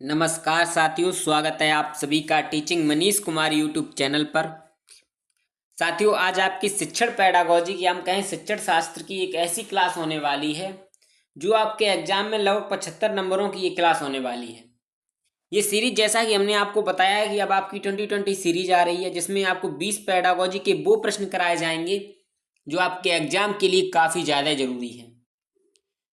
नमस्कार साथियों, स्वागत है आप सभी का teaching Manish Kumar YouTube channel पर। साथियों, आज आपकी शिक्षण पैडागोजी की, हम कहें शिक्षण शास्त्र की एक ऐसी क्लास होने वाली है जो आपके एग्जाम में लगभग 75 नंबरों की ये क्लास होने वाली है। ये सीरीज, जैसा कि हमने आपको बताया है कि अब आपकी 2020 सीरीज आ रही है, जिसमें आपको 20 पैडागोजी के वो प्रश्न कराए जाएंगे जो आपके एग्जाम के लिए काफ़ी ज़्यादा जरूरी है।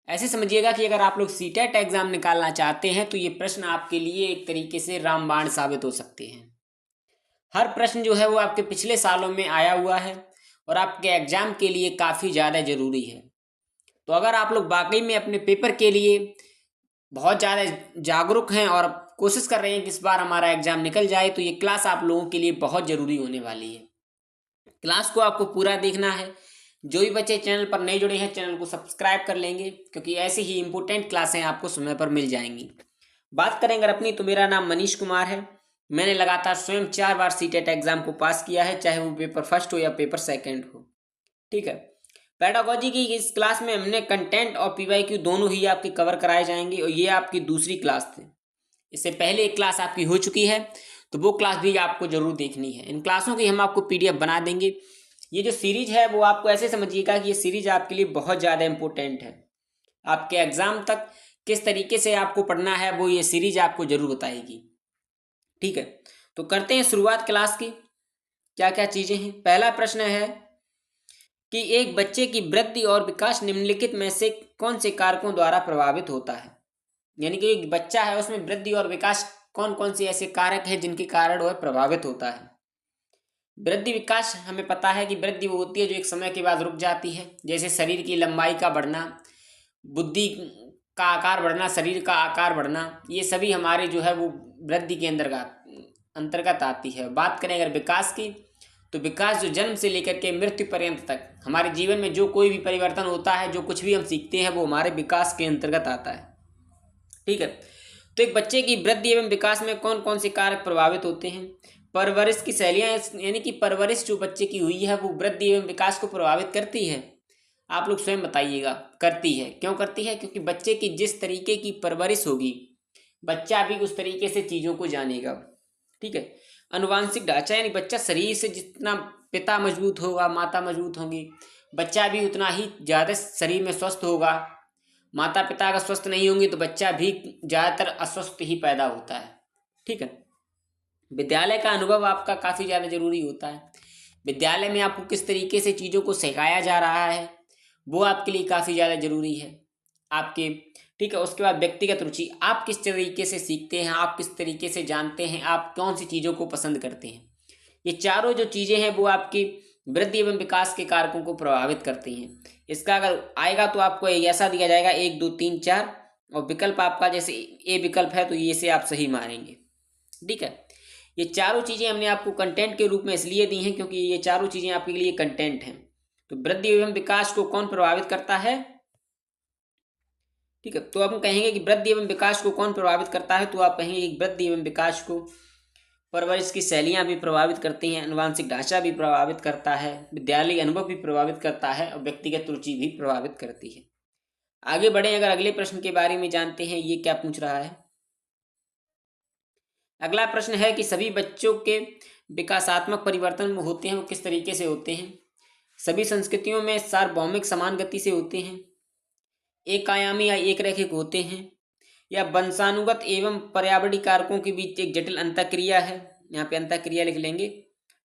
ऐसे समझिएगा कि अगर आप लोग सीटेट एग्जाम निकालना चाहते हैं तो ये प्रश्न आपके लिए एक तरीके से रामबाण साबित हो सकते हैं। हर प्रश्न जो है वो आपके पिछले सालों में आया हुआ है और आपके एग्जाम के लिए काफ़ी ज़्यादा ज़रूरी है। तो अगर आप लोग वाकई में अपने पेपर के लिए बहुत ज़्यादा जागरूक हैं और कोशिश कर रहे हैं कि इस बार हमारा एग्जाम निकल जाए, तो ये क्लास आप लोगों के लिए बहुत ज़रूरी होने वाली है। क्लास को आपको पूरा देखना है। जो भी बच्चे चैनल पर नए जुड़े हैं, चैनल को सब्सक्राइब कर लेंगे, क्योंकि ऐसी ही इंपॉर्टेंट क्लासें आपको समय पर मिल जाएंगी। बात करें अगर अपनी, तो मेरा नाम मनीष कुमार है। मैंने लगातार स्वयं 4 बार सीटेट एग्जाम को पास किया है, चाहे वो पेपर फर्स्ट हो या पेपर सेकंड हो। ठीक है। पेडागोजी की इस क्लास में हमने कंटेंट और पीवाईक्यू दोनों ही आपके कवर कराए जाएंगे, और ये आपकी दूसरी क्लास थी। इससे पहले एक क्लास आपकी हो चुकी है, तो वो क्लास भी आपको जरूर देखनी है। इन क्लासों की हम आपको पीडीएफ बना देंगे। ये जो सीरीज है वो आपको ऐसे समझिएगा कि ये सीरीज आपके लिए बहुत ज़्यादा इंपॉर्टेंट है। आपके एग्जाम तक किस तरीके से आपको पढ़ना है वो ये सीरीज आपको जरूर बताएगी। ठीक है, तो करते हैं शुरुआत क्लास की। क्या क्या चीज़ें हैं। पहला प्रश्न है कि एक बच्चे की वृद्धि और विकास निम्नलिखित में से कौन से कारकों द्वारा प्रभावित होता है। यानी कि एक बच्चा है, उसमें वृद्धि और विकास कौन कौन से ऐसे कारक हैं जिनके कारण वह प्रभावित होता है। वृद्धि विकास हमें पता है कि वृद्धि वो होती है जो एक समय के बाद रुक जाती है, जैसे शरीर की लंबाई का बढ़ना, बुद्धि का आकार बढ़ना, शरीर का आकार बढ़ना, ये सभी हमारे जो है वो वृद्धि के अंतर्गत आती है। बात करें अगर विकास की, तो विकास जो जन्म से लेकर के मृत्यु पर्यंत तक हमारे जीवन में जो कोई भी परिवर्तन होता है, जो कुछ भी हम सीखते हैं, वो हमारे विकास के अंतर्गत आता है। ठीक है, तो एक बच्चे की वृद्धि एवं विकास में कौन कौन से कारक प्रभावित होते हैं। परवरिश की शैलियाँ, यानी कि परवरिश जो बच्चे की हुई है वो वृद्धि एवं विकास को प्रभावित करती है। आप लोग स्वयं बताइएगा, करती है। क्यों करती है? क्योंकि बच्चे की जिस तरीके की परवरिश होगी, बच्चा भी उस तरीके से चीज़ों को जानेगा। ठीक है। अनुवांशिक ढांचा, यानी बच्चा शरीर से जितना पिता मजबूत होगा, माता मजबूत होंगी, बच्चा भी उतना ही ज़्यादा शरीर में स्वस्थ होगा। माता पिता अगर स्वस्थ नहीं होंगे तो बच्चा भी ज़्यादातर अस्वस्थ ही पैदा होता है। ठीक है। विद्यालय का अनुभव आपका काफ़ी ज़्यादा जरूरी होता है। विद्यालय में आपको किस तरीके से चीज़ों को सिखाया जा रहा है वो आपके लिए काफ़ी ज़्यादा जरूरी है आपके। ठीक है। उसके बाद व्यक्तिगत रुचि, आप किस तरीके से सीखते हैं, आप किस तरीके से जानते हैं, आप कौन सी चीज़ों को पसंद करते हैं। ये चारों जो चीज़ें हैं वो आपकी वृद्धि एवं विकास के कारकों को प्रभावित करती हैं। इसका अगर आएगा तो आपको ऐसा दिया जाएगा 1 2 3 4, और विकल्प आपका जैसे ए विकल्प है तो ये से आप सही मानेंगे। ठीक है। ये चारों चीज़ें हमने आपको कंटेंट के रूप में इसलिए दी हैं क्योंकि ये चारों चीज़ें आपके लिए कंटेंट हैं। तो वृद्धि एवं विकास को कौन प्रभावित करता है? ठीक है, तो हम कहेंगे कि वृद्धि एवं विकास को कौन प्रभावित करता है, तो आप कहेंगे कि वृद्धि एवं विकास को परवरिश की शैलियाँ भी प्रभावित करती हैं, अनुवांशिक ढांचा भी प्रभावित करता है, विद्यालय अनुभव भी प्रभावित करता है, और व्यक्तिगत रुचि भी प्रभावित करती है। आगे बढ़े, अगर अगले प्रश्न के बारे में जानते हैं, ये क्या पूछ रहा है। अगला प्रश्न है कि सभी बच्चों के विकासात्मक परिवर्तन होते हैं वो किस तरीके से होते हैं। सभी संस्कृतियों में सार्वभौमिक समान गति से होते हैं, एक आयामी या एक रैखिक होते हैं, या वंशानुगत एवं पर्यावरणीय कारकों के बीच एक जटिल अंतःक्रिया है। यहाँ पे अंतःक्रिया लिख लेंगे।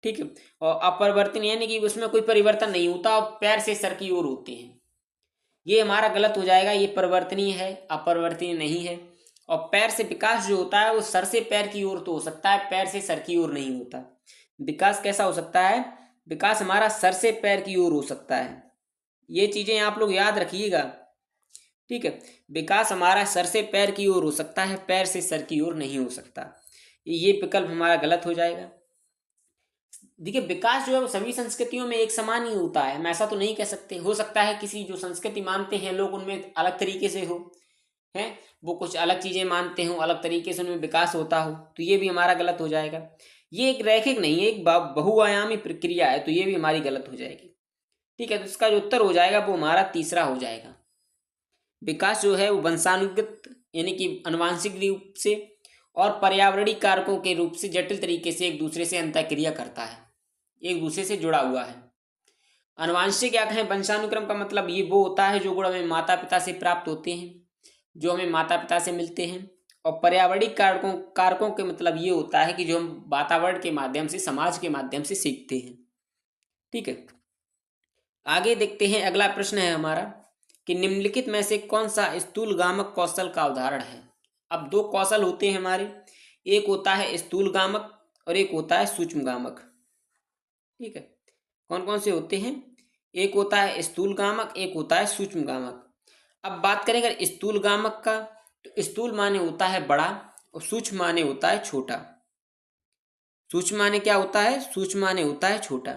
ठीक है। और अपरिवर्तन, यानी कि उसमें कोई परिवर्तन नहीं होता और पैर से सर की ओर होते हैं। ये हमारा गलत हो जाएगा, ये परिवर्तनीय है, अपरिवर्तनीय नहीं है। और पैर से विकास जो होता है वो सर से पैर की ओर तो हो सकता है, पैर से सर की ओर नहीं होता। विकास कैसा हो सकता है? विकास हमारा सर से पैर की ओर हो सकता है। ये चीजें आप लोग याद रखिएगा। ठीक है। विकास हमारा सर से पैर की ओर हो सकता है, पैर से सर की ओर नहीं हो सकता। ये विकल्प हमारा गलत हो जाएगा। देखिए, विकास जो है वो सभी संस्कृतियों में एक समान ही होता है, हम ऐसा तो नहीं कह सकते। हो सकता है किसी जो संस्कृति मानते हैं लोग उनमें अलग तरीके से हो, हैं वो कुछ अलग चीजें मानते हो, अलग तरीके से उनमें विकास होता हो, तो ये भी हमारा गलत हो जाएगा। ये एक रैखिक नहीं है, एक बहुआयामी प्रक्रिया है, तो ये भी हमारी गलत हो जाएगी। ठीक है, तो इसका जो उत्तर हो जाएगा वो हमारा तीसरा हो जाएगा। विकास जो है वो वंशानुगत, यानी कि अनुवांशिक रूप से और पर्यावरणीय कारकों के रूप से जटिल तरीके से एक दूसरे से अंतःक्रिया करता है, एक दूसरे से जुड़ा हुआ है। आनुवांशिक या कहें वंशानुक्रम का मतलब ये वो होता है जो गुण हमें माता पिता से प्राप्त होते हैं, जो हमें माता पिता से मिलते हैं। और पर्यावरणीय कारकों के मतलब ये होता है कि जो हम वातावरण के माध्यम से, समाज के माध्यम से सीखते हैं। ठीक है, आगे देखते हैं। अगला प्रश्न है हमारा कि निम्नलिखित में से कौन सा स्थूलगामक कौशल का उदाहरण है। अब दो कौशल होते हैं हमारे, एक होता है स्थूलगामक और एक होता है सूक्ष्मगामक। ठीक है, कौन कौन से होते हैं? एक होता है स्थूलगामक, एक होता है सूक्ष्मगामक। अब बात करें अगर स्थूलगामक का, तो स्थूल माने होता है बड़ा और सूक्ष्म माने होता है छोटा। सूक्ष्म माने क्या होता है? सूक्ष्म माने होता है छोटा।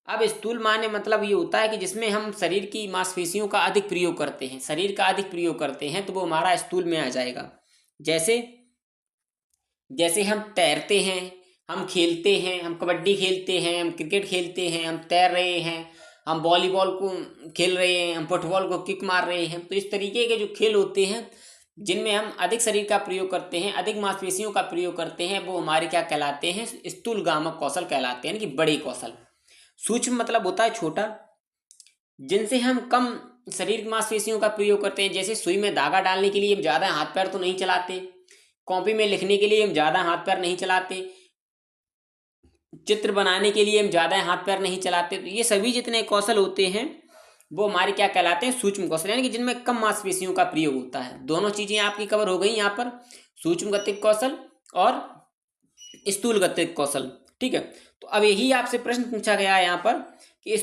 अब स्थूल माने मतलब ये होता है कि जिसमें हम शरीर की मांसपेशियों का अधिक प्रयोग करते हैं, शरीर का अधिक प्रयोग करते हैं, तो वो हमारा स्थूल में आ जाएगा। जैसे जैसे हम तैरते हैं, हम खेलते हैं, हम कबड्डी खेलते हैं, हम क्रिकेट खेलते हैं, हम तैर रहे हैं, हम वॉलीबॉल को खेल रहे हैं, हम फुटबॉल को किक मार रहे हैं। तो इस तरीके के जो खेल होते हैं जिनमें हम अधिक शरीर का प्रयोग करते हैं, अधिक मांसपेशियों का प्रयोग करते हैं, वो हमारे क्या कहलाते हैं? स्थूलगामक कौशल कहलाते हैं, यानी कि बड़े कौशल। सूक्ष्म मतलब होता है छोटा, जिनसे हम कम शरीर मांसपेशियों का प्रयोग करते हैं। जैसे सुई में धागा डालने के लिए हम ज़्यादा हाथ पैर तो नहीं चलाते, कॉपी में लिखने के लिए हम ज़्यादा हाथ पैर नहीं चलाते, चित्र बनाने के लिए हम ज़्यादा हाथ पैर नहीं चलाते। तो ये सभी जितने कौशल होते हैं वो हमारे क्या कहलाते हैं? सूक्ष्म कौशल, यानी कि जिनमें कम मांसपेशियों का प्रयोग होता है। दोनों चीज़ें आपकी कवर हो गई यहाँ पर, सूक्ष्म गतिक कौशल और स्थूल गतिक कौशल। ठीक है, तो अब यही आपसे प्रश्न पूछा गया है यहाँ पर कि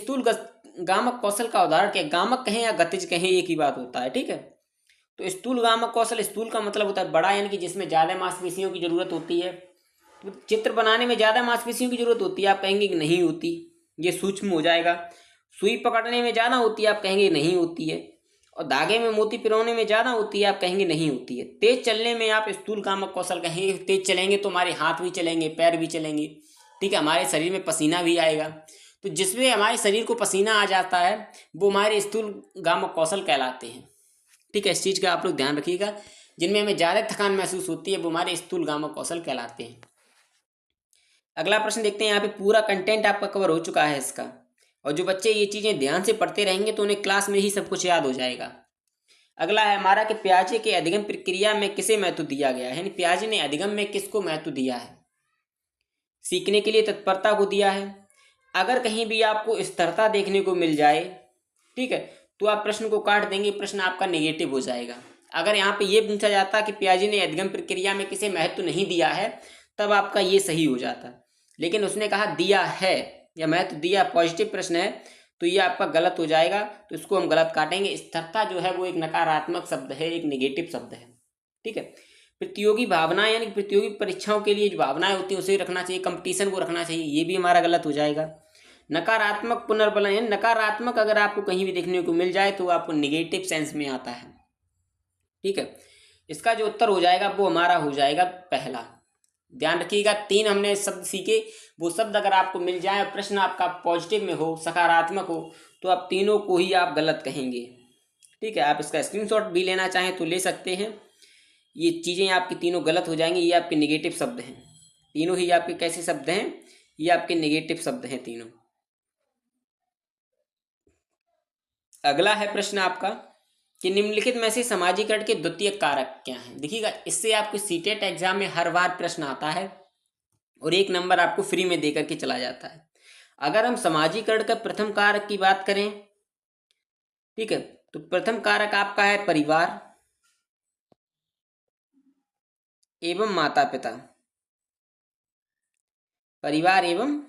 गामक कौशल का उदाहरण क्या? गामक कहें या गतिज कहें, एक ही बात होता है। ठीक है, तो स्थूल गामक कौशल, स्थूल का मतलब होता है बड़ा, यानी कि जिसमें ज़्यादा मांसपेशियों की जरूरत होती है। तो चित्र बनाने में ज़्यादा मांसपेशियों की जरूरत होती है, आप कहेंगे कि नहीं होती, ये सूक्ष्म हो जाएगा। सुई पकड़ने में ज़्यादा होती है, आप कहेंगे नहीं होती है। और धागे में मोती पिरोने में ज़्यादा होती है, आप कहेंगे नहीं होती है। तेज चलने में आप स्थूल गामक कौशल कहेंगे, तेज चलेंगे तो हमारे हाथ भी चलेंगे, पैर भी चलेंगे। ठीक है, हमारे शरीर में पसीना भी आएगा। तो जिसमें हमारे शरीर को पसीना आ जाता है वो हमारे स्थूल गामक कौशल कहलाते हैं। ठीक है, इस चीज़ का आप लोग ध्यान रखिएगा। जिनमें हमें ज़्यादा थकान महसूस होती है वो हमारे स्थूल गामक कौशल कहलाते हैं। अगला प्रश्न देखते हैं। यहाँ पे पूरा कंटेंट आपका कवर हो चुका है इसका, और जो बच्चे ये चीज़ें ध्यान से पढ़ते रहेंगे तो उन्हें क्लास में ही सब कुछ याद हो जाएगा। अगला है हमारा कि पियाजे के अधिगम प्रक्रिया में किसे महत्व दिया गया है, यानी पियाजे ने अधिगम में किसको महत्व दिया है? सीखने के लिए तत्परता को दिया है। अगर कहीं भी आपको स्थिरता देखने को मिल जाए, ठीक है, तो आप प्रश्न को काट देंगे, प्रश्न आपका नेगेटिव हो जाएगा। अगर यहाँ पे ये पूछा जाता कि पियाजे ने अधिगम प्रक्रिया में किसे महत्व नहीं दिया है, तब आपका ये सही हो जाता। लेकिन उसने कहा दिया है या महत्व दिया, पॉजिटिव प्रश्न है, तो ये आपका गलत हो जाएगा। तो इसको हम गलत काटेंगे। स्थिरता जो है वो एक नकारात्मक शब्द है, एक नेगेटिव शब्द है। ठीक है, प्रतियोगी भावना यानी प्रतियोगी परीक्षाओं के लिए जो भावनाएं होती हैं उसे रखना चाहिए, कंपटीशन को रखना चाहिए, ये भी हमारा गलत हो जाएगा। नकारात्मक पुनर्बलन यानी नकारात्मक अगर आपको कहीं भी देखने को मिल जाए तो आपको नेगेटिव सेंस में आता है। ठीक है, इसका जो उत्तर हो जाएगा वो हमारा हो जाएगा पहला। ध्यान रखिएगा, 3 हमने शब्द सीखे, वो शब्द अगर आपको मिल जाए, प्रश्न आपका पॉजिटिव में हो, सकारात्मक हो, तो आप तीनों को ही आप गलत कहेंगे। ठीक है, आप इसका स्क्रीनशॉट भी लेना चाहें तो ले सकते हैं। ये चीज़ें आपकी तीनों गलत हो जाएंगी, ये आपके नेगेटिव शब्द हैं। तीनों ही आपके कैसे शब्द हैं? ये आपके नेगेटिव शब्द हैं तीनों। अगला है प्रश्न आपका कि निम्नलिखित में से समाजीकरण के द्वितीय कारक क्या हैं? देखिएगा, इससे आपको सीटेट एग्जाम में हर बार प्रश्न आता है और 1 नंबर आपको फ्री में देकर के चला जाता है। अगर हम समाजीकरण का प्रथम कारक की बात करें, ठीक है, तो प्रथम कारक आपका है परिवार एवं माता पिता। परिवार एवं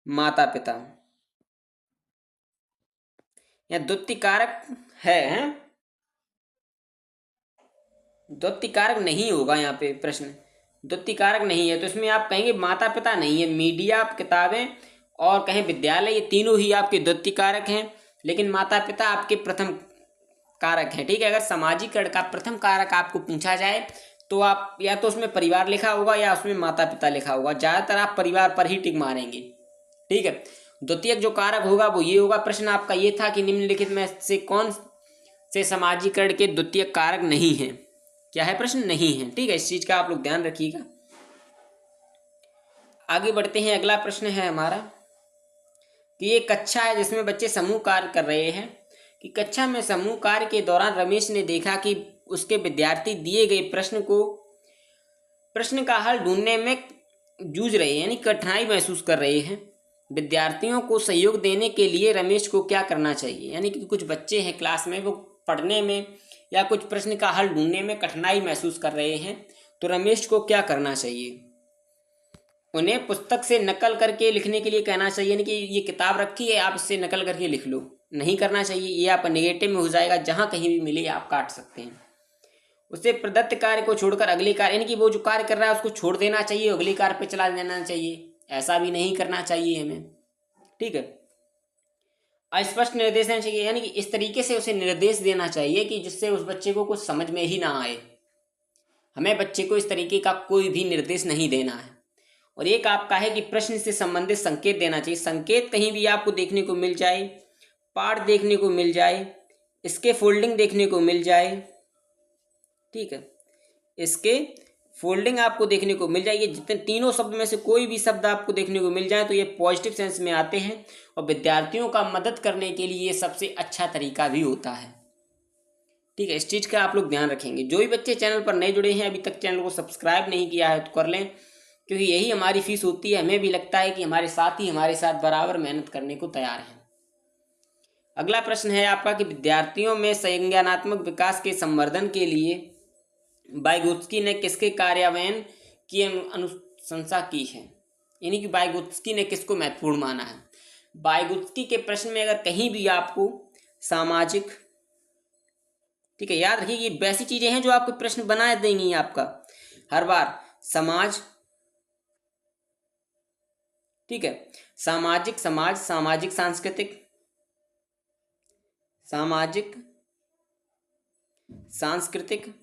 माता पिता या द्वितीय कारक है? द्वितीय कारक नहीं होगा यहाँ पे, प्रश्न द्वितीय कारक नहीं है, तो इसमें आप कहेंगे माता पिता नहीं है, मीडिया, किताबें और कहें विद्यालय, ये तीनों ही आपके द्वितीय कारक हैं, लेकिन माता पिता आपके प्रथम कारक हैं। ठीक है, अगर सामाजिकरण का प्रथम कारक आपको पूछा जाए तो आप या तो उसमें परिवार लिखा होगा या उसमें माता पिता लिखा होगा, ज़्यादातर आप परिवार पर ही टिक मारेंगे। ठीक है, द्वितीय जो कारक होगा वो ये होगा। प्रश्न आपका ये था कि निम्नलिखित में से कौन से समाजीकरण के द्वितीय कारक नहीं हैं? क्या है प्रश्न, नहीं है। ठीक है, इस चीज का आप लोग ध्यान रखिएगा। आगे बढ़ते हैं। अगला प्रश्न है हमारा कि ये कक्षा है जिसमें बच्चे समूह कार्य कर रहे हैं कि कक्षा में समूह कार्य के दौरान रमेश ने देखा कि उसके विद्यार्थी दिए गए प्रश्न का हल ढूंढने में जूझ रहे हैं, यानी कठिनाई महसूस कर रहे हैं। विद्यार्थियों को सहयोग देने के लिए रमेश को क्या करना चाहिए, यानी कि कुछ बच्चे हैं क्लास में, वो पढ़ने में या कुछ प्रश्न का हल ढूंढने में कठिनाई महसूस कर रहे हैं, तो रमेश को क्या करना चाहिए। उन्हें पुस्तक से नकल करके लिखने के लिए कहना चाहिए, यानी कि ये किताब रखी है, आप इससे नकल करके लिख लो। नहीं करना चाहिए, ये आप नेगेटिव में हो जाएगा, जहाँ कहीं भी मिले आप काट सकते हैं। उसे प्रदत्त कार्य को छोड़कर अगले कार्य, यानी कि वो जो कार्य कर रहा है उसको छोड़ देना चाहिए, अगले कार्य पे चला जाना चाहिए, ऐसा भी नहीं करना चाहिए हमें। ठीक है, अस्पष्ट निर्देश देना चाहिए, यानी कि इस तरीके से उसे निर्देश देना चाहिए कि जिससे उस बच्चे को कुछ समझ में ही ना आए। हमें बच्चे को इस तरीके का कोई भी निर्देश नहीं देना है। और एक आपका है कि प्रश्न से संबंधित संकेत देना चाहिए। संकेत कहीं भी आपको देखने को मिल जाए, पाठ देखने को मिल जाए, इसके फोल्डिंग देखने को मिल जाए, ठीक है, इसके फोल्डिंग आपको देखने को मिल जाएगी, जितने तीनों शब्द में से कोई भी शब्द आपको देखने को मिल जाए तो ये पॉजिटिव सेंस में आते हैं और विद्यार्थियों का मदद करने के लिए ये सबसे अच्छा तरीका भी होता है। ठीक है, इस चीज़ का आप लोग ध्यान रखेंगे। जो भी बच्चे चैनल पर नए जुड़े हैं, अभी तक चैनल को सब्सक्राइब नहीं किया है तो कर लें, क्योंकि यही हमारी फीस होती है। हमें भी लगता है कि हमारे साथी हमारे साथ बराबर मेहनत करने को तैयार हैं। अगला प्रश्न है आपका कि विद्यार्थियों में संज्ञानात्मक विकास के संवर्धन के लिए वाइगोत्स्की ने किसके कार्यान्वयन की अनुशंसा की है, यानी कि वाइगोत्स्की ने किसको महत्वपूर्ण माना है। वाइगोत्स्की के प्रश्न में अगर कहीं भी आपको सामाजिक, ठीक है, याद रखिए ये वैसी चीजें हैं जो आपको प्रश्न बना देंगी आपका हर बार। समाज, ठीक है, सामाजिक समाज, सामाजिक सांस्कृतिक, सामाजिक सांस्कृतिक,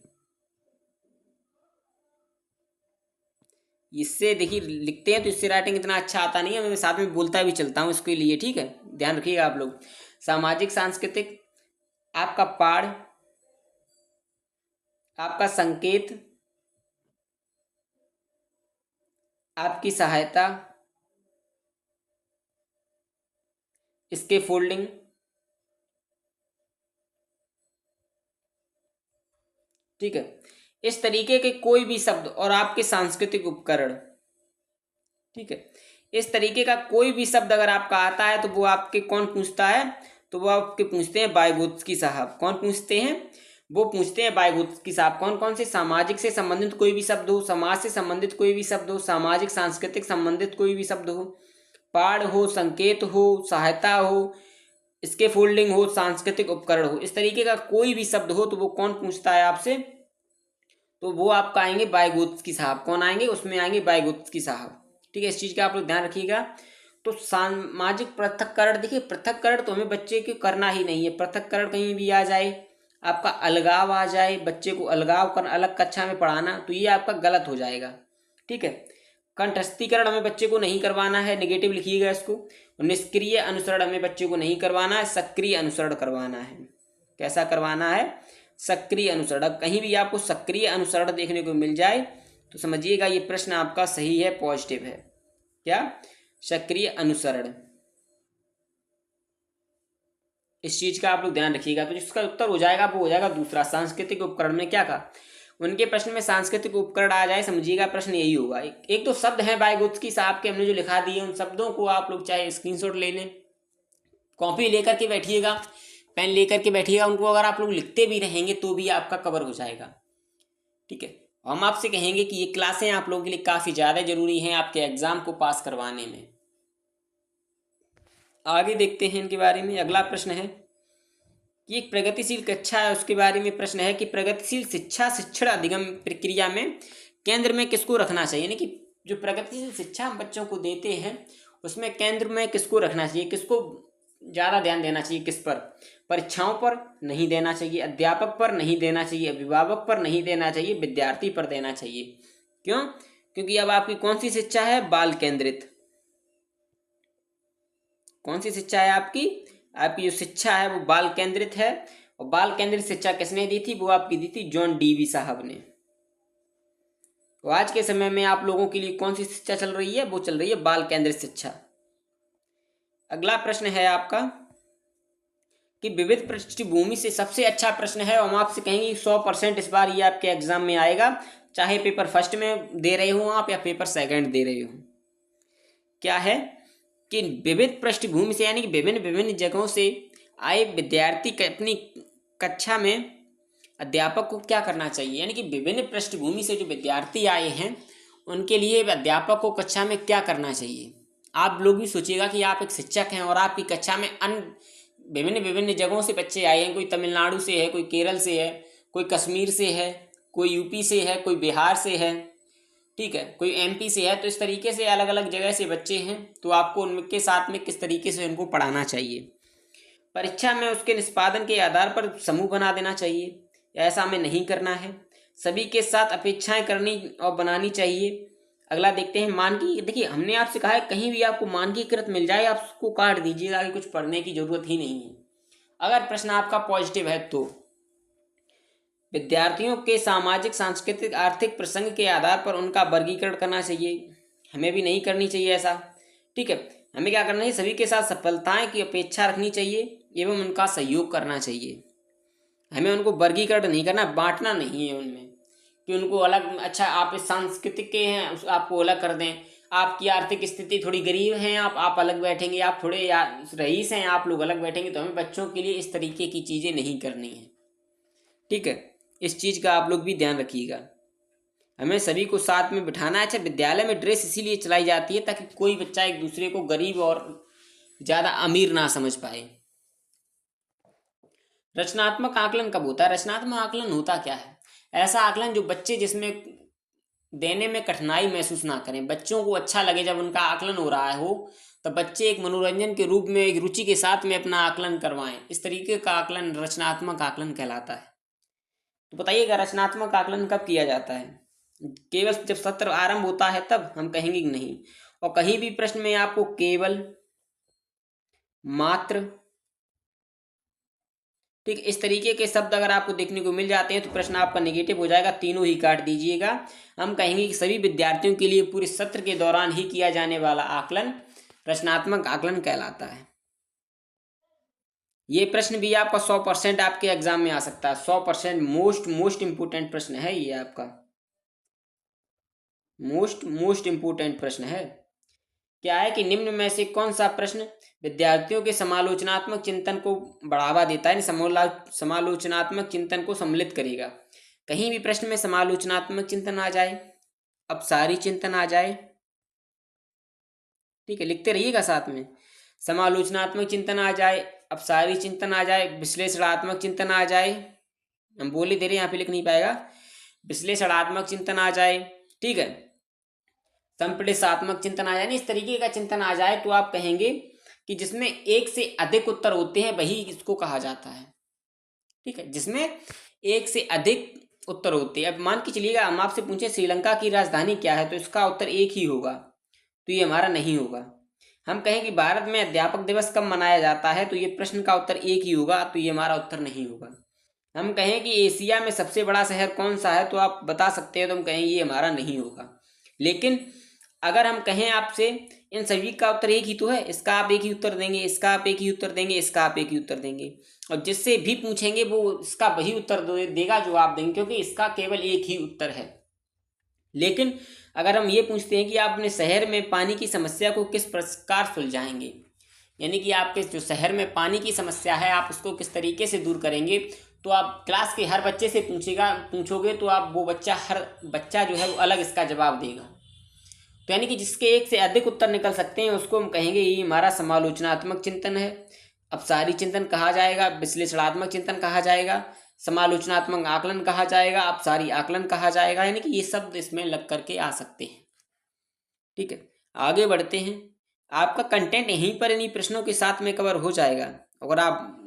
इससे देखिए लिखते हैं तो इससे राइटिंग इतना अच्छा आता नहीं है, मैं साथ में बोलता भी चलता हूँ इसके लिए। ठीक है, ध्यान रखिएगा आप लोग। सामाजिक सांस्कृतिक, आपका पाठ, आपका संकेत, आपकी सहायता, इसके फोल्डिंग, ठीक है, इस तरीके के कोई भी शब्द और आपके सांस्कृतिक उपकरण, ठीक है, इस तरीके का कोई भी शब्द अगर आपका आता है तो वो आपके कौन पूछता है, तो वो आपके पूछते हैं वाइगोत्स्की साहब। कौन पूछते हैं, वो पूछते हैं वाइगोत्स्की साहब। कौन कौन से, सामाजिक से संबंधित कोई भी शब्द हो, समाज से संबंधित कोई भी शब्द हो, सामाजिक सांस्कृतिक संबंधित कोई भी शब्द हो, पाठ हो, संकेत हो, सहायता हो, इसके फोल्डिंग हो, सांस्कृतिक उपकरण हो, इस तरीके का कोई भी शब्द हो तो वो कौन पूछता है आपसे, तो वो आपका आएंगे वाइगोत्स्की साहब। कौन आएंगे, उसमें आएंगे वाइगोत्स्की साहब। ठीक है, इस चीज़ का आप लोग ध्यान रखिएगा। तो सामाजिक पृथक्करण, देखिए पृथक्करण तो हमें बच्चे को करना ही नहीं है। पृथक्करण कहीं भी आ जाए, आपका अलगाव आ जाए, बच्चे को अलगाव कर अलग कक्षा में पढ़ाना, तो ये आपका गलत हो जाएगा। ठीक है, कंठस्थीकरण हमें बच्चे को नहीं करवाना है, नेगेटिव लिखिएगा इसको। निष्क्रिय अनुसरण हमें बच्चे को नहीं करवाना है, सक्रिय अनुसरण करवाना है। कैसा करवाना है, सक्रिय अनुसरण। कहीं भी आपको सक्रिय अनुसरण देखने को मिल जाए तो समझिएगा ये प्रश्न आपका सही है, पॉजिटिव है। क्या, सक्रिय अनुसरण, इस चीज का आप लोग ध्यान रखिएगा। तो जिसका उत्तर हो जाएगा वो हो जाएगा दूसरा। सांस्कृतिक उपकरण में क्या कहा, उनके प्रश्न में सांस्कृतिक उपकरण आ जाए, समझिएगा प्रश्न यही होगा। एक तो शब्द है वाइगोत्स्की साहब के, हमने जो लिखा दिए उन शब्दों को आप लोग चाहे स्क्रीनशॉट ले लें, कॉपी लेकर के बैठिएगा, पेन लेकर के बैठिएगा, उनको अगर आप लोग लिखते भी रहेंगे तो भी आपका कवर हो जाएगा। ठीक है, हम आपसे कहेंगे कि ये क्लासें आप लोगों के लिए काफ़ी ज़्यादा जरूरी हैं आपके एग्ज़ाम को पास करवाने में। आगे देखते हैं इनके बारे में। अगला प्रश्न है कि एक प्रगतिशील कक्षा है, उसके बारे में प्रश्न है कि प्रगतिशील शिक्षा शिक्षण अधिगम प्रक्रिया में केंद्र में किसको रखना चाहिए, यानी कि जो प्रगतिशील शिक्षा हम बच्चों को देते हैं उसमें केंद्र में किसको रखना चाहिए, किसको ज़्यादा ध्यान देना चाहिए, किस पर, परीक्षाओं पर नहीं देना चाहिए, अध्यापक पर नहीं देना चाहिए, अभिभावक पर नहीं देना चाहिए, विद्यार्थी पर देना चाहिए। क्यों, क्योंकि अब आपकी कौन सी शिक्षा है, बाल केंद्रित। कौन सी शिक्षा है आपकी, आपकी जो शिक्षा है वो बाल केंद्रित है और बाल केंद्रित शिक्षा किसने दी थी? वो आपकी दी थी जॉन डीवी साहब ने। तो आज के समय में आप लोगों के लिए कौन सी शिक्षा चल रही है? वो चल रही है बाल केंद्रित शिक्षा। अगला प्रश्न है आपका कि विविध पृष्ठभूमि से सबसे अच्छा प्रश्न है, और हम आपसे कहेंगे 100% इस बार ये आपके एग्जाम में आएगा, चाहे पेपर फर्स्ट में दे रहे हो आप या पेपर सेकंड दे रहे हो। क्या है कि विविध पृष्ठभूमि से यानी कि विभिन्न विभिन्न जगहों से आए विद्यार्थी अपनी कक्षा में अध्यापक को क्या करना चाहिए, यानी कि विभिन्न पृष्ठभूमि से जो विद्यार्थी आए हैं उनके लिए अध्यापक को कक्षा में क्या करना चाहिए। आप लोग भी सोचिएगा कि आप एक शिक्षक हैं और आपकी कक्षा में अन्य विभिन्न विभिन्न जगहों से बच्चे आए हैं, कोई तमिलनाडु से है, कोई केरल से है, कोई कश्मीर से है, कोई यूपी से है, कोई बिहार से है, ठीक है, कोई एमपी से है। तो इस तरीके से अलग अलग जगह से बच्चे हैं, तो आपको उनके साथ में किस तरीके से उनको पढ़ाना चाहिए। परीक्षा में उसके निष्पादन के आधार पर समूह बना देना चाहिए, ऐसा हमें नहीं करना है। सभी के साथ अपेक्षाएं करनी और बनानी चाहिए। अगला देखते हैं मानकी। देखिए हमने आपसे कहा है कहीं भी आपको मानकीकृत मिल जाए आप उसको काट दीजिएगा, आगे कुछ पढ़ने की जरूरत ही नहीं है। अगर प्रश्न आपका पॉजिटिव है तो विद्यार्थियों के सामाजिक सांस्कृतिक आर्थिक प्रसंग के आधार पर उनका वर्गीकरण करना चाहिए, हमें भी नहीं करनी चाहिए ऐसा, ठीक है। हमें क्या करना चाहिए? सभी के साथ सफलताएं की अपेक्षा रखनी चाहिए एवं उनका सहयोग करना चाहिए। हमें उनको वर्गीकरण नहीं करना, बांटना नहीं है उनमें कि उनको अलग, अच्छा आप इस सांस्कृतिक के हैं आपको अलग कर दें, आपकी आर्थिक स्थिति थोड़ी गरीब है आप अलग बैठेंगे, आप थोड़े रईस हैं आप लोग अलग बैठेंगे। तो हमें बच्चों के लिए इस तरीके की चीज़ें नहीं करनी है, ठीक है। इस चीज़ का आप लोग भी ध्यान रखिएगा। हमें सभी को साथ में बिठाना है। अच्छा विद्यालय में ड्रेस इसीलिए चलाई जाती है ताकि कोई बच्चा एक दूसरे को गरीब और ज़्यादा अमीर ना समझ पाए। रचनात्मक आकलन कब होता है? रचनात्मक आकलन होता क्या है? ऐसा आकलन जो बच्चे जिसमें देने में कठिनाई महसूस ना करें, बच्चों को अच्छा लगे जब उनका आकलन हो रहा हो, तो बच्चे एक मनोरंजन के रूप में एक रुचि के साथ में अपना आकलन करवाएं। इस तरीके का आकलन रचनात्मक आकलन कहलाता है। तो बताइएगा रचनात्मक आकलन कब किया जाता है? केवल जब सत्र आरंभ होता है तब हम कहेंगे कि नहीं। और कहीं भी प्रश्न में आपको केवल, मात्र, ठीक, इस तरीके के शब्द अगर आपको देखने को मिल जाते हैं तो प्रश्न आपका नेगेटिव हो जाएगा, तीनों ही काट दीजिएगा। हम कहेंगे कि सभी विद्यार्थियों के लिए पूरे सत्र के दौरान ही किया जाने वाला आकलन रचनात्मक आकलन कहलाता है। ये प्रश्न भी आपका 100% आपके एग्जाम में आ सकता है। 100% मोस्ट इंपोर्टेंट प्रश्न है ये आपका, मोस्ट इंपोर्टेंट प्रश्न है। क्या है कि निम्न में से कौन सा प्रश्न विद्यार्थियों के समालोचनात्मक चिंतन को बढ़ावा देता है, समालोचनात्मक चिंतन को सम्मिलित करेगा। कहीं भी प्रश्न में समालोचनात्मक चिंतन आ जाए, अपसारी चिंतन आ जाए, ठीक है, लिखते रहिएगा साथ में। समालोचनात्मक चिंतन आ जाए, अपसारी चिंतन आ जाए, विश्लेषणात्मक चिंतन आ जाए, हम बोले दे रहे यहाँ पे लिख नहीं पाएगा, विश्लेषणात्मक चिंतन आ जाए, ठीक है, संप्रेषणात्मक चिंतन आ जाए, इस तरीके का चिंतन आ जाए तो आप कहेंगे कि जिसमें एक से अधिक उत्तर होते हैं वही इसको कहा जाता है, ठीक है, जिसमें एक से अधिक उत्तर होते हैं। अब मान के चलिएगा हम आपसे पूछे श्रीलंका की राजधानी क्या है, तो इसका उत्तर एक ही होगा, तो ये हमारा नहीं होगा। हम कहें कि भारत में अध्यापक दिवस कब मनाया जाता है, तो ये प्रश्न का उत्तर एक ही होगा, तो ये हमारा उत्तर नहीं होगा। हम कहें कि एशिया में सबसे बड़ा शहर कौन सा है, तो आप बता सकते हैं, तो हम कहें ये हमारा नहीं होगा। लेकिन अगर हम कहें आपसे इन सभी का उत्तर एक ही तो है, इसका आप एक ही उत्तर देंगे, इसका आप एक ही उत्तर देंगे, इसका आप एक ही उत्तर देंगे, और जिससे भी पूछेंगे वो इसका वही उत्तर देगा जो आप देंगे, क्योंकि इसका केवल एक ही उत्तर है। लेकिन अगर हम ये पूछते हैं कि आप अपने शहर में पानी की समस्या को किस प्रकार सुलझाएंगे, यानी कि आपके जो शहर में पानी की समस्या है आप उसको किस तरीके से दूर करेंगे, तो आप क्लास के हर बच्चे से पूछोगे तो आप हर बच्चा जो है वो अलग इसका जवाब देगा। तो यानी कि जिसके एक से अधिक उत्तर निकल सकते हैं उसको हम कहेंगे ये हमारा समालोचनात्मक चिंतन है, अपसारी चिंतन कहा जाएगा, विश्लेषणात्मक चिंतन कहा जाएगा, समालोचनात्मक आकलन कहा जाएगा, अपसारी आकलन कहा जाएगा, यानी कि ये शब्द इसमें लग करके आ सकते हैं। ठीक है, आगे बढ़ते हैं। आपका कंटेंट यहीं पर इन्हीं प्रश्नों के साथ में कवर हो जाएगा। अगर आप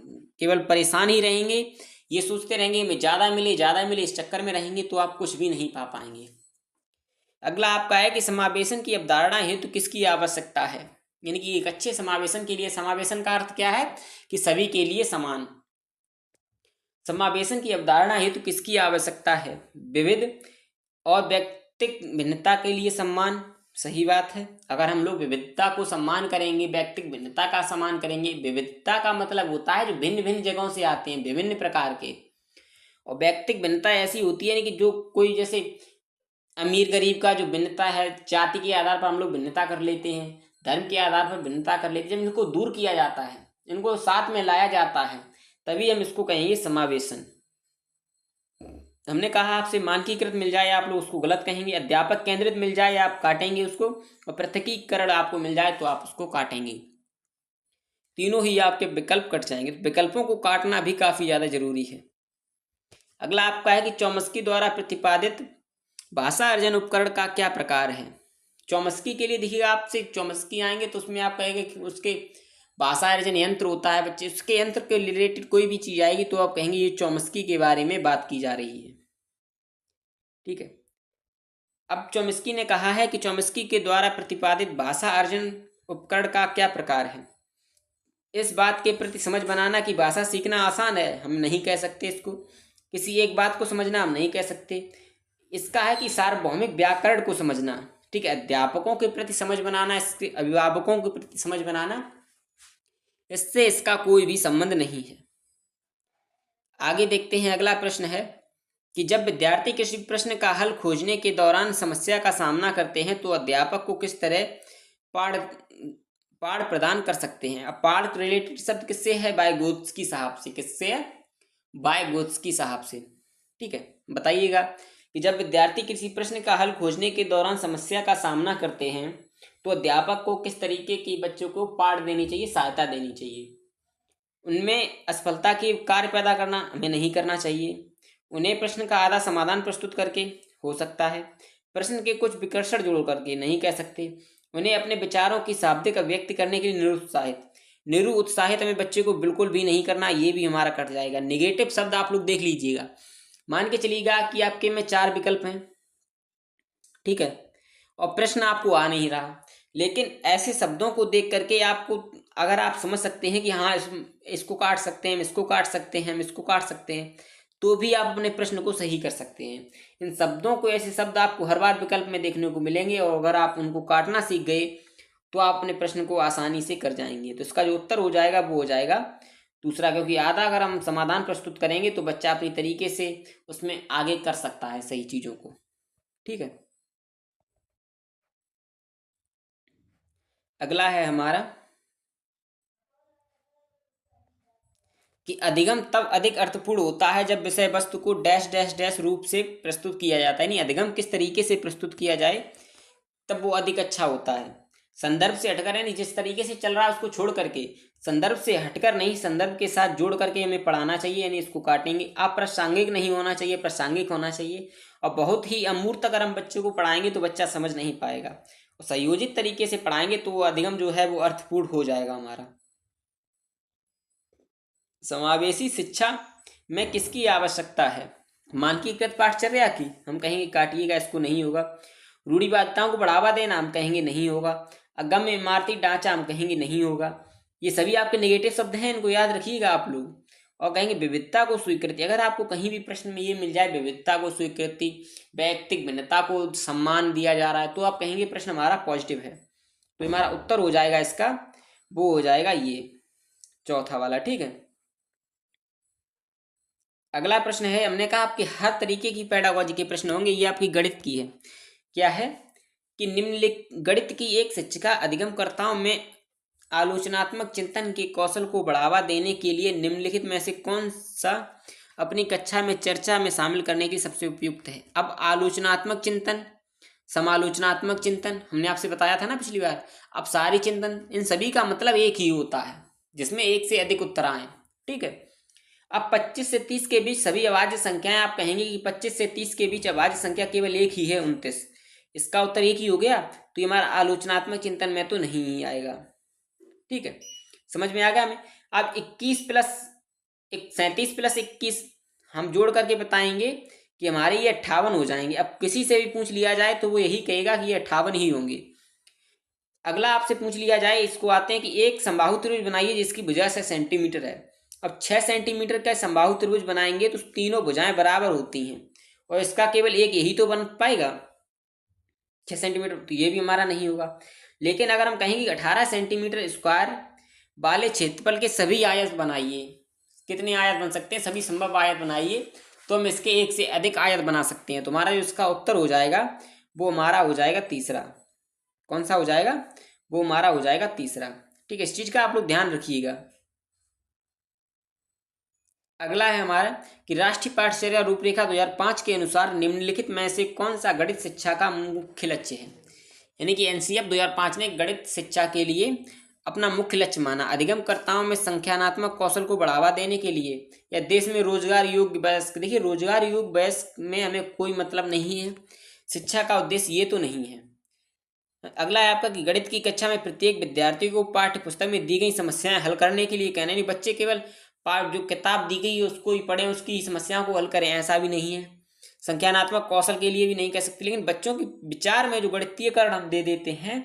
केवल परेशान ही रहेंगे, ये सोचते रहेंगे हमें ज़्यादा मिले इस चक्कर में रहेंगे, तो आप कुछ भी नहीं पा पाएंगे। अगला आपका है कि समावेशन की अवधारणा हेतु किसकी आवश्यकता है, यानी कि एक अच्छे समावेशन के लिए, समावेशन का अर्थ क्या है कि सभी के लिए समान। समावेशन की अवधारणा हेतु किसकी आवश्यकता है? विविध और व्यक्तिक भिन्नता के लिए सम्मान। सही बात है। अगर हम लोग विविधता को सम्मान करेंगे, व्यक्तिक भिन्नता का सम्मान करेंगे, विविधता का मतलब होता है जो भिन्न भिन्न जगहों से आते हैं, विभिन्न प्रकार के, और व्यक्तिक भिन्नता ऐसी होती है कि जो कोई जैसे अमीर गरीब का जो भिन्नता है, जाति के आधार पर हम लोग भिन्नता कर लेते हैं, धर्म के आधार पर भिन्नता कर लेते हैं, जब इनको दूर किया जाता है, इनको साथ में लाया जाता है, तभी हम इसको कहेंगे समावेशन। हमने कहा आपसे मानकीकृत मिल जाए आप लोग उसको गलत कहेंगे, अध्यापक केंद्रित मिल जाए आप काटेंगे उसको, और पृथकीकरण आपको मिल जाए तो आप उसको काटेंगे। तीनों ही आपके विकल्प कट जाएंगे, तो विकल्पों को काटना भी काफी ज्यादा जरूरी है। अगला आपका है कि चौमस्की द्वारा प्रतिपादित भाषा अर्जन उपकरण का क्या प्रकार है? चौमस्की के लिए देखिएगा, आपसे चौमस्की आएंगे तो उसमें आप कहेंगे कि उसके भाषा अर्जन यंत्र होता है बच्चे, उसके यंत्र के रिलेटेड कोई भी चीज आएगी तो आप कहेंगे ये चौमस्की के बारे में बात की जा रही है। ठीक है। अब चौमस्की ने कहा है कि चौमस्की के द्वारा प्रतिपादित भाषा अर्जन उपकरण का क्या प्रकार है? इस बात के प्रति समझ बनाना कि भाषा सीखना आसान है, हम नहीं कह सकते इसको। किसी एक बात को समझना हम नहीं कह सकते। इसका है कि सार्वभौमिक व्याकरण को समझना। ठीक है। अध्यापकों के प्रति समझ बनाना, इसके अभिभावकों के प्रति समझ बनाना, इससे इसका कोई भी संबंध नहीं है। आगे देखते हैं। अगला प्रश्न है कि जब विद्यार्थी किसी प्रश्न का हल खोजने के दौरान समस्या का सामना करते हैं तो अध्यापक को किस तरह पाठ प्रदान कर सकते हैं? अब पाठ रिलेटेड शब्द किससे है? वाइगोत्स्की साहब से। किससे है? वाइगोत्स्की साहब से। ठीक है। बताइएगा कि जब विद्यार्थी किसी प्रश्न का हल खोजने के दौरान समस्या का सामना करते हैं तो अध्यापक को किस तरीके की बच्चों को पाठ देनी चाहिए, सहायता देनी चाहिए? उनमें असफलता के कार्य पैदा करना हमें नहीं करना चाहिए। उन्हें प्रश्न का आधा समाधान प्रस्तुत करके हो सकता है, प्रश्न के कुछ विकर्षण जोड़ करके नहीं कह सकते। उन्हें अपने विचारों की शाब्दिक अभिव्यक्ति करने के लिए निरुत्साहित हमें बच्चे को बिल्कुल भी नहीं करना, ये भी हमारा कट जाएगा। निगेटिव शब्द आप लोग देख लीजिएगा। मान के चलिएगा कि आपके में 4 विकल्प हैं, ठीक है, और प्रश्न आपको आ नहीं रहा, लेकिन ऐसे शब्दों को देख करके आपको अगर आप समझ सकते हैं कि हाँ इसको काट सकते हैं, हम इसको काट सकते हैं, हम इसको काट सकते हैं, तो भी आप अपने प्रश्न को सही कर सकते हैं। इन शब्दों को, ऐसे शब्द आपको हर बार विकल्प में देखने को मिलेंगे, और अगर आप उनको काटना सीख गए तो आप अपने प्रश्न को आसानी से कर जाएंगे। तो इसका जो उत्तर हो जाएगा वो हो जाएगा दूसरा, क्योंकि आधा अगर हम समाधान प्रस्तुत करेंगे तो बच्चा अपनी तरीके से उसमें आगे कर सकता है सही चीजों को। ठीक है। अगला है हमारा कि अधिगम तब अधिक अर्थपूर्ण होता है जब विषय वस्तु को डैश डैश डैश रूप से प्रस्तुत किया जाता है। नहीं, अधिगम किस तरीके से प्रस्तुत किया जाए तब वो अधिक अच्छा होता है। संदर्भ से हटकर, यानी जिस तरीके से चल रहा है उसको छोड़ करके, संदर्भ से हटकर नहीं, संदर्भ के साथ जोड़ करके हमें पढ़ाना चाहिए, यानी इसको काटेंगे। अप्रासंगिक नहीं होना चाहिए, प्रासंगिक होना चाहिए। और बहुत ही अमूर्त अगर हम बच्चों को पढ़ाएंगे तो बच्चा समझ नहीं पाएगा। और संयोजित तरीके से पढ़ाएंगे तो वो अधिगम जो है वो अर्थपूर्ण हो जाएगा हमारा। समावेशी शिक्षा में किसकी आवश्यकता है? मानकीकृत पाठचर्या की, हम कहेंगे काटिएगा, इसको नहीं होगा। रूढ़िवादिताओं को बढ़ावा देना, हम कहेंगे नहीं होगा। अगम्य इमारती ढांचा, हम कहेंगे नहीं होगा। ये सभी आपके नेगेटिव शब्द हैं, इनको याद रखिएगा आप लोग। और कहेंगे विविधता को स्वीकृति। अगर आपको कहीं भी प्रश्न में ये मिल जाए विविधता को स्वीकृति, व्यक्तिक भिन्नता को सम्मान दिया जा रहा है, तो आप कहेंगे प्रश्न हमारा पॉजिटिव है। तो हमारा उत्तर हो जाएगा इसका, वो हो जाएगा ये चौथा वाला। ठीक है। अगला प्रश्न है, हमने कहा आपके हर तरीके की पेडागोजी के प्रश्न होंगे। ये आपकी गणित की है। क्या है कि निम्नलिखित गणित की एक शिक्षिका अधिगमकर्ताओं में आलोचनात्मक चिंतन के कौशल को बढ़ावा देने के लिए निम्नलिखित में से कौन सा अपनी कक्षा में चर्चा में शामिल करने की सबसे उपयुक्त है? अब आलोचनात्मक चिंतन, समालोचनात्मक चिंतन हमने आपसे बताया था ना पिछली बार। अब सारी चिंतन, इन सभी का मतलब एक ही होता है जिसमें एक से अधिक उत्तर आए। ठीक है। अब 25 से 30 के बीच सभी अभाज्य संख्याएं, आप कहेंगे कि 25 से 30 के बीच अभाज्य संख्या केवल एक ही है, 29। इसका उत्तर एक ही हो गया, तो ये हमारा आलोचनात्मक चिंतन में तो नहीं ही आएगा। ठीक है, समझ में आ गया हमें। अब 37 प्लस 21 हम जोड़ करके बताएंगे कि हमारे ये 58 हो जाएंगे। अब किसी से भी पूछ लिया जाए तो वो यही कहेगा कि ये 58 ही होंगे। अगला आपसे पूछ लिया जाए, इसको आते हैं कि एक समबाहु त्रिभुज बनाइए जिसकी भुजा 6 सेंटीमीटर है। अब 6 सेंटीमीटर का समबाहु त्रिभुज बनाएंगे तो तीनों भुजाएं बराबर होती हैं और इसका केवल एक यही तो बन पाएगा 6 सेंटीमीटर, तो ये भी हमारा नहीं होगा। लेकिन अगर हम कहेंगे 18 सेंटीमीटर स्क्वायर वाले क्षेत्रफल के सभी आयत बनाइए, कितने आयत बन सकते हैं, सभी संभव आयत बनाइए, तो हम इसके एक से अधिक आयत बना सकते हैं। तो हमारा जो इसका उत्तर हो जाएगा वो हमारा हो जाएगा तीसरा। कौन सा हो जाएगा, वो हमारा हो जाएगा तीसरा। ठीक है, इस चीज का आप लोग ध्यान रखिएगा। अगला है हमारा कि राष्ट्रीय पाठ्यचर्या रूपरेखा 2005 के अनुसार निम्नलिखित में से कौन सा गणित शिक्षा का मुख्य लक्ष्य है। यानी कि एनसीएफ 2005 ने गणित शिक्षा के लिए अपना मुख्य लक्ष्य माना अधिगमकर्ताओं में संख्यानात्मक कौशल को बढ़ावा देने के लिए या देश में रोजगार योग्य वयस्क। देखिए, रोजगार योग्य वयस्क में हमें कोई मतलब नहीं है, शिक्षा का उद्देश्य ये तो नहीं है। अगला है आपका कि गणित की कक्षा में प्रत्येक विद्यार्थी को पाठ्य पुस्तक में दी गई समस्याएं हल करने के लिए कहना, नहीं बच्चे केवल पाठ जो किताब दी गई है उसको ही पढ़ें, उसकी समस्याओं को हल करें, ऐसा भी नहीं है। संख्यानात्मक कौशल के लिए भी नहीं कह सकते, लेकिन बच्चों के विचार में जो गणितीयकरण हम दे देते हैं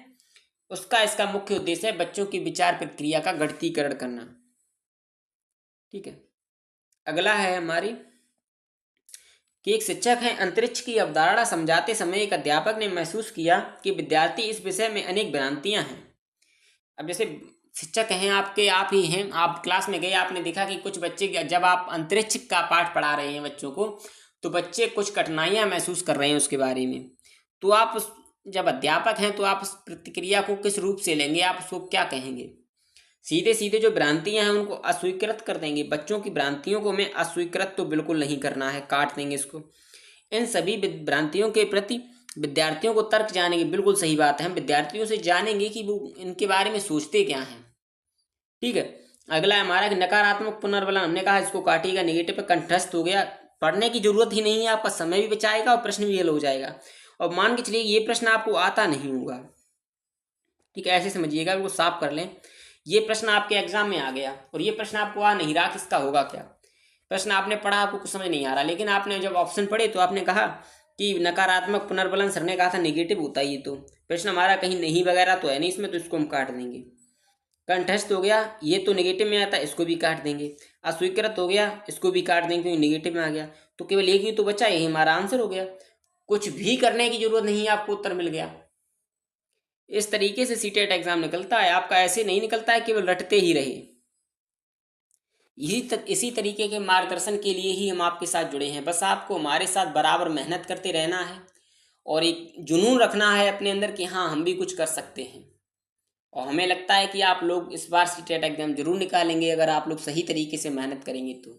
उसका इसका मुख्य उद्देश्य है बच्चों की विचार प्रक्रिया का गणितीकरण करना। ठीक है, अगला है हमारी कि एक शिक्षक है अंतरिक्ष की अवधारणा समझाते समय एक अध्यापक ने महसूस किया कि विद्यार्थी इस विषय में अनेक भ्रांतियां हैं। अब जैसे शिक्षक हैं आपके, आप ही हैं, आप क्लास में गए, आपने देखा कि कुछ बच्चे जब आप अंतरिक्ष का पाठ पढ़ा रहे हैं बच्चों को तो बच्चे कुछ कठिनाइयां महसूस कर रहे हैं उसके बारे में, तो आप जब अध्यापक हैं तो आप उस प्रतिक्रिया को किस रूप से लेंगे, आप उसको क्या कहेंगे। सीधे सीधे जो भ्रांतियां हैं उनको अस्वीकृत कर देंगे, बच्चों की भ्रांतियों को हमें अस्वीकृत तो बिल्कुल नहीं करना है, काट देंगे इसको। इन सभी भ्रांतियों के प्रति विद्यार्थियों को तर्क जानेंगे, बिल्कुल सही बात है, हम विद्यार्थियों से जानेंगे कि वो इनके बारे में सोचते क्या हैं। ठीक है, अगला है हमारा कि नकारात्मक पुनर्बलन, हमने कहा इसको काटिएगा, नेगेटिव पे कंठस्थ हो गया, पढ़ने की जरूरत ही नहीं है, आपका समय भी बचाएगा और प्रश्न भी हल हो जाएगा। और मान के चलिए ये प्रश्न आपको आता नहीं होगा, ठीक है, ऐसे समझिएगा, बिल्कुल साफ कर लें। ये प्रश्न आपके एग्जाम में आ गया और ये प्रश्न आपको आ नहीं रहा, किसका होगा क्या। प्रश्न आपने पढ़ा, आपको कुछ समझ नहीं आ रहा, लेकिन आपने जब ऑप्शन पढ़े तो आपने कहा कि नकारात्मक पुनर्बलन, सर ने कहा था नेगेटिव होता है, ये तो प्रश्न हमारा कहीं नहीं वगैरह तो है नहीं इसमें, तो इसको हम काट देंगे। कंठस्थ हो गया, ये तो नेगेटिव में आता है, इसको भी काट देंगे। अस्वीकृत हो गया, इसको भी काट देंगे क्योंकि नेगेटिव में आ गया, तो केवल एक ही तो बचा, यही हमारा आंसर हो गया। कुछ भी करने की जरूरत नहीं है, आपको उत्तर मिल गया। इस तरीके से सीटेट एग्जाम निकलता है आपका, ऐसे नहीं निकलता है केवल रटते ही रहे। इसी तरीके के मार्गदर्शन के लिए ही हम आपके साथ जुड़े हैं, बस आपको हमारे साथ बराबर मेहनत करते रहना है और एक जुनून रखना है अपने अंदर कि हाँ हम भी कुछ कर सकते हैं। और हमें लगता है कि आप लोग इस बार सीटेट एग्जाम जरूर निकालेंगे अगर आप लोग सही तरीके से मेहनत करेंगे तो।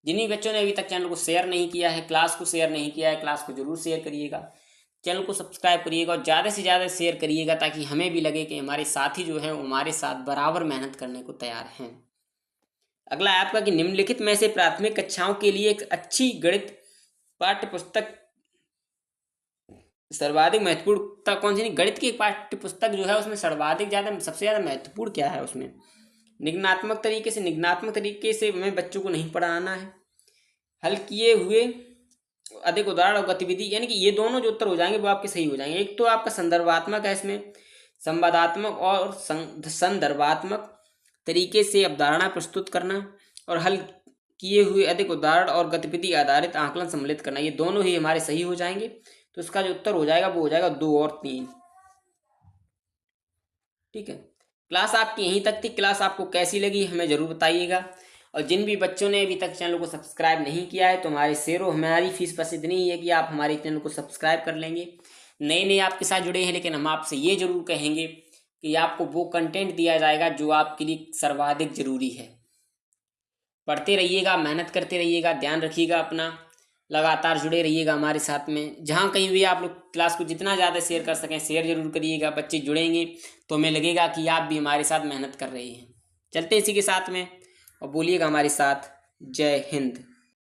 जिन्हीं बच्चों ने अभी तक चैनल को शेयर नहीं किया है, क्लास को शेयर नहीं किया है, क्लास को जरूर शेयर करिएगा, चैनल को सब्सक्राइब करिएगा और ज़्यादा से ज़्यादा शेयर करिएगा ताकि हमें भी लगे कि हमारे साथी जो है वो हमारे साथ बराबर मेहनत करने को तैयार हैं। अगला है आपका कि निम्नलिखित में से प्राथमिक कक्षाओं के लिए एक अच्छी गणित पाठ्य पुस्तक सर्वाधिक महत्वपूर्ण कौन सी। गणित की पाठ्य पुस्तक जो है उसमें सर्वाधिक सबसे ज़्यादा महत्वपूर्ण क्या है, उसमें निगनात्मक तरीके से हमें बच्चों को नहीं पढ़ाना है। हल किए हुए अधिक उदाहरण और गतिविधि, यानी कि ये दोनों जो उत्तर हो जाएंगे वो आपके सही हो जाएंगे। एक तो आपका संदर्भात्मक है, इसमें संवादात्मक और संदर्भात्मक तरीके से अवधारणा प्रस्तुत करना और हल किए हुए अधिक उदाहरण और गतिविधि आधारित आकलन सम्मिलित करना, ये दोनों ही हमारे सही हो जाएंगे। तो इसका जो उत्तर हो जाएगा वो हो जाएगा 2 और 3। ठीक है, क्लास आपकी यहीं तक थी। क्लास आपको कैसी लगी हमें ज़रूर बताइएगा और जिन भी बच्चों ने अभी तक चैनल को सब्सक्राइब नहीं किया है तो हमारे शेरों, हमारी फीस बस इतनी ही है कि आप हमारे चैनल को सब्सक्राइब कर लेंगे। नए आपके साथ जुड़े हैं, लेकिन हम आपसे ये जरूर कहेंगे कि आपको वो कंटेंट दिया जाएगा जो आपके लिए सर्वाधिक ज़रूरी है। पढ़ते रहिएगा, मेहनत करते रहिएगा, ध्यान रखिएगा अपना, लगातार जुड़े रहिएगा हमारे साथ में। जहाँ कहीं भी आप लोग क्लास को जितना ज़्यादा शेयर कर सकें शेयर जरूर करिएगा, बच्चे जुड़ेंगे तो हमें लगेगा कि आप भी हमारे साथ मेहनत कर रहे हैं। चलते इसी के साथ में और बोलिएगा हमारे साथ, जय हिंद।